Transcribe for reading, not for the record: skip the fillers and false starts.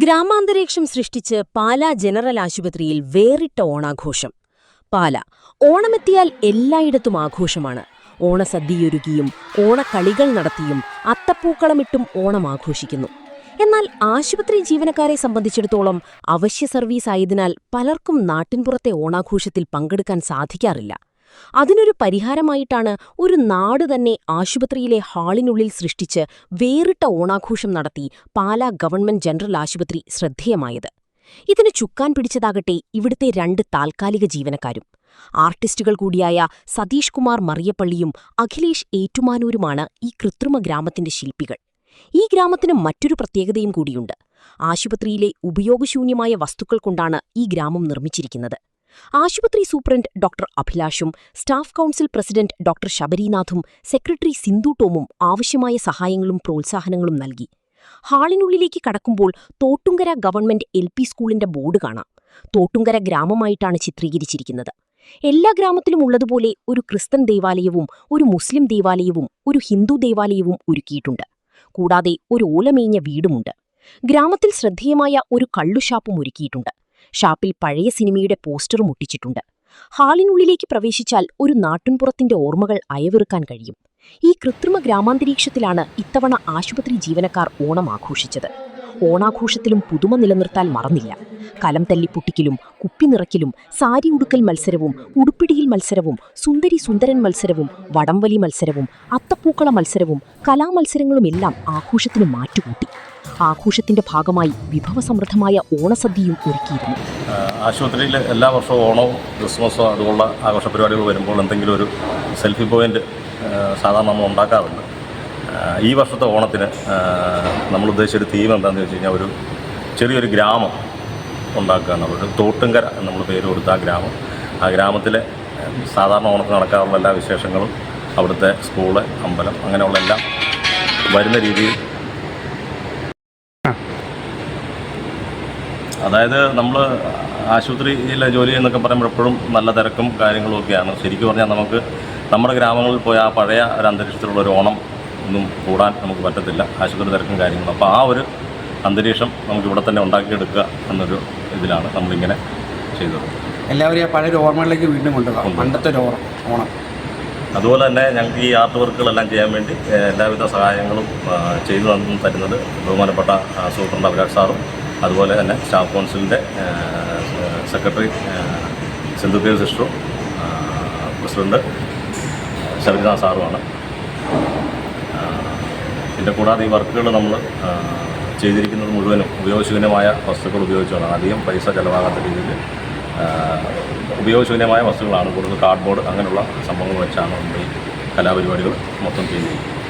ഗ്രാമാന്തരീക്ഷം സൃഷ്ടിച്ച് പാലാ ജനറൽ ആശുപത്രിയിൽ വേറിട്ട ഓണാഘോഷം. പാല ഓണമെത്തിയാൽ എല്ലായിടത്തും ആഘോഷമാണ്. ഓണസദ്യയൊരുക്കിയും ഓണക്കളികൾ നടത്തിയും അത്തപ്പൂക്കളമിട്ടും ഓണം ആഘോഷിക്കുന്നു. എന്നാൽ ആശുപത്രി ജീവനക്കാരെ സംബന്ധിച്ചിടത്തോളം അവശ്യ സർവീസ് ആയതിനാൽ പലർക്കും നാട്ടിൻപുറത്തെ ഓണാഘോഷത്തിൽ പങ്കെടുക്കാൻ സാധിക്കാറില്ല. അതിനൊരു പരിഹാരമായിട്ടാണ് ഒരു നാട് തന്നെ ആശുപത്രിയിലെ ഹാളിനുള്ളിൽ സൃഷ്ടിച്ച് വേറിട്ട ഓണാഘോഷം നടത്തി പാലാ ഗവൺമെന്റ് ജനറൽ ആശുപത്രി ശ്രദ്ധേയമായത്. ഇതിന് ചുക്കാൻ പിടിച്ചതാകട്ടെ ഇവിടുത്തെ 2 താൽക്കാലിക ജീവനക്കാരും. ആർട്ടിസ്റ്റുകൾ കൂടിയായ സതീഷ് കുമാർ മറിയപ്പള്ളിയും അഖിലേഷ് ഏറ്റുമാനൂരുമാണ് ഈ കൃത്രിമ ഗ്രാമത്തിന്റെ ശില്പികൾ. ഈ ഗ്രാമത്തിന് മറ്റൊരു പ്രത്യേകതയും കൂടിയുണ്ട്. ആശുപത്രിയിലെ ഉപയോഗശൂന്യമായ വസ്തുക്കൾ കൊണ്ടാണ് ഈ ഗ്രാമം നിർമ്മിച്ചിരിക്കുന്നത്. ആശുപത്രി സൂപ്രണ്ട് ഡോക്ടർ അഭിലാഷും സ്റ്റാഫ് കൗൺസിൽ പ്രസിഡന്റ് ഡോക്ടർ ശബരിനാഥും സെക്രട്ടറി സിന്ധു ടോമും ആവശ്യമായ സഹായങ്ങളും പ്രോത്സാഹനങ്ങളും നൽകി. ഹാളിനുള്ളിലേക്ക് കടക്കുമ്പോൾ തോട്ടുങ്കര ഗവൺമെന്റ് LP സ്കൂളിന്റെ ബോർഡ് കാണാം. തോട്ടുങ്കര ഗ്രാമമായിട്ടാണ് ചിത്രീകരിച്ചിരിക്കുന്നത്. എല്ലാ ഗ്രാമത്തിലും ഉള്ളതുപോലെ ഒരു ക്രിസ്ത്യൻ ദേവാലയവും ഒരു മുസ്ലിം ദേവാലയവും ഒരു ഹിന്ദു ദേവാലയവും ഒരുക്കിയിട്ടുണ്ട്. കൂടാതെ ഒരു ഓലമേഞ്ഞ വീടുമുണ്ട്. ഗ്രാമത്തിൽ ശ്രദ്ധേയമായ ഒരു കള്ളുഷാപ്പും ഒരുക്കിയിട്ടുണ്ട്. ഷാപ്പിൽ പഴയ സിനിമയുടെ പോസ്റ്ററും ഒട്ടിച്ചിട്ടുണ്ട്. ഹാളിനുള്ളിലേക്ക് പ്രവേശിച്ചാൽ ഒരു നാട്ടിൻപുറത്തിന്റെ ഓർമ്മകൾ അയവിറുക്കാൻ കഴിയും. ഈ കൃത്രിമ ഗ്രാമാന്തരീക്ഷത്തിലാണ് ഇത്തവണ ആശുപത്രി ജീവനക്കാർ ഓണം ആഘോഷിച്ചത്. ഓണാഘോഷത്തിലും പുതുമ നിലനിർത്താൻ മറന്നില്ല. കലം തല്ലിപ്പൊട്ടിക്കലും കുപ്പി നിറയ്ക്കലും സാരി ഉടുക്കൽ മത്സരവും ഉടുപ്പിടിയിൽ മത്സരവും സുന്ദരി സുന്ദരൻ മത്സരവും വടംവലി മത്സരവും അത്തപ്പൂക്കള മത്സരവും കലാമത്സരങ്ങളുമെല്ലാം ആഘോഷത്തിന് മാറ്റുകൂട്ടി. ആഘോഷത്തിന്റെ ഭാഗമായി വിഭവസമൃദ്ധമായ ഓണസദ്യയും ഒരുക്കിയിരുന്നു. ആശുപത്രിയിൽ എല്ലാ വർഷവും ഓണവും ക്രിസ്മസോ അതുപോലുള്ള ആഘോഷ പരിപാടികൾ വരുമ്പോൾ എന്തെങ്കിലും ഒരു സെൽഫി പോയിന്റ് സാധാരണ നമ്മൾ ഉണ്ടാക്കാറുണ്ട്. ഈ വർഷത്തെ ഓണത്തിന് നമ്മൾ ഉദ്ദേശിച്ചൊരു തീം എന്താണെന്ന് വെച്ച് കഴിഞ്ഞാൽ ഒരു ചെറിയൊരു ഗ്രാമം ഉണ്ടാക്കുക എന്നുള്ളത്. തോട്ടുങ്കര എന്ന് നമ്മൾ പേര് കൊടുത്ത ആ ഗ്രാമത്തിലെ സാധാരണ ഓണത്തിന് നടക്കാറുള്ള എല്ലാ വിശേഷങ്ങളും അവിടുത്തെ സ്കൂള്, അമ്പലം അങ്ങനെയുള്ള എല്ലാം വരുന്ന രീതിയിൽ, അതായത് നമ്മൾ ആശുപത്രിയിലെ ജോലി എന്നൊക്കെ പറയുമ്പോൾ എപ്പോഴും നല്ല തിരക്കും കാര്യങ്ങളും ഒക്കെയാണ്. ശരിക്കും പറഞ്ഞാൽ നമുക്ക് നമ്മുടെ ഗ്രാമങ്ങളിൽ പോയി ആ പഴയ ഒരു അന്തരീക്ഷത്തിലുള്ളൊരു ഓണം ഒന്നും കൂടാൻ നമുക്ക് പറ്റത്തില്ല, ആശുപത്രി തിരക്കും കാര്യങ്ങളും. അപ്പോൾ ആ ഒരു അന്തരീക്ഷം നമുക്ക് ഇവിടെ തന്നെ ഉണ്ടാക്കിയെടുക്കുക എന്നൊരു ഇതിലാണ് നമ്മളിങ്ങനെ ചെയ്തത്. എല്ലാവരും പഴയൊരു ഓർമ്മകളിലേക്ക് വീണ്ടും കൊണ്ടുപോകാം, പണ്ടത്തെ ഒരു ഓണം. അതുപോലെ തന്നെ ഞങ്ങൾക്ക് ഈ ആർട്ട് വർക്കുകളെല്ലാം ചെയ്യാൻ വേണ്ടി എല്ലാവിധ സഹായങ്ങളും ചെയ്തു തരുന്നത് ബഹുമാനപ്പെട്ട സൂപ്രണ്ട് അഭിലാഷ് സാറും അതുപോലെ തന്നെ സ്റ്റാഫ് കൗൺസിലിൻ്റെ സെക്രട്ടറി സിന്ധു സിസ്റ്ററും പ്രസിഡന്റ് ശബരിനാഥ് സാറുമാണ്. ഇതിൻ്റെ കൂടാതെ ഈ വർക്കുകൾ നമ്മൾ ചെയ്തിരിക്കുന്നത് മുഴുവനും ഉപയോഗശൂന്യമായ വസ്തുക്കൾ ഉപയോഗിച്ചാണ്. അധികം പൈസ ചിലവാകാത്ത രീതിയിൽ ഉപയോഗശൂന്യമായ വസ്തുക്കളാണ്. കൂടുതൽ കാർഡ്ബോർഡ് അങ്ങനെയുള്ള സംഭവങ്ങൾ വെച്ചാണ് നമ്മൾ ഈ കലാപരിപാടികൾ മൊത്തം ചെയ്തിരിക്കുന്നത്.